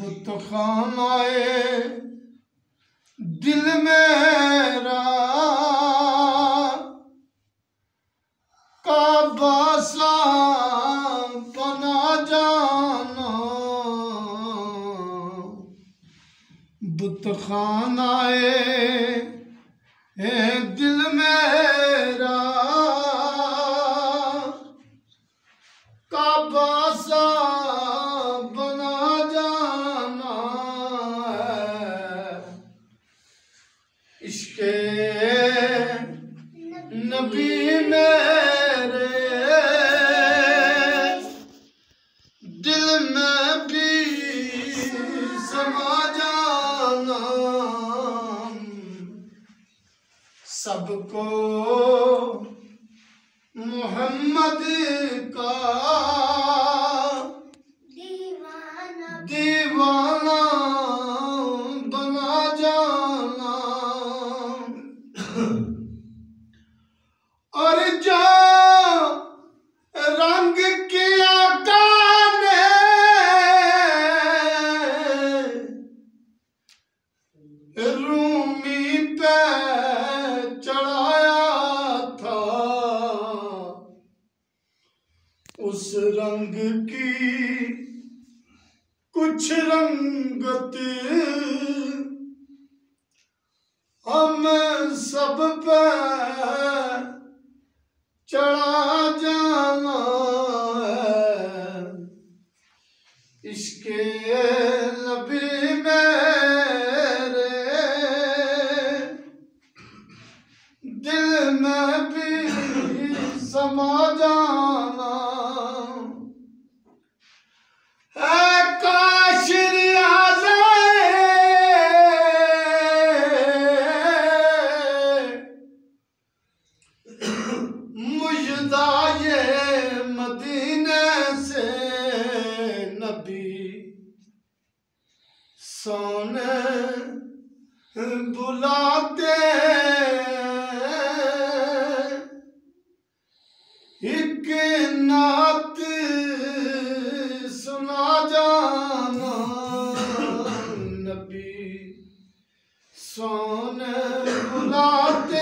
बुतखानाए दिल मेरा काबा सा बना जाना, बुतखानाए दिल मेरा काबा सा बना जाना, इश्क़े नबी मेरे दिल में भी समा जाना, सबको मोहम्मद का दीवाना बना जाना, और जो रंग किया काने रूमी पे चढ़ाया था, उस रंग की कुछ रंगत हम सब पे चढ़ा जाना, इश्क़े नबी मेरे दिल में भी समा जाना, मुजदाए मदीने से नबी सोने बुलाते, एक नात सुना जाना, नबी सोने बुलाते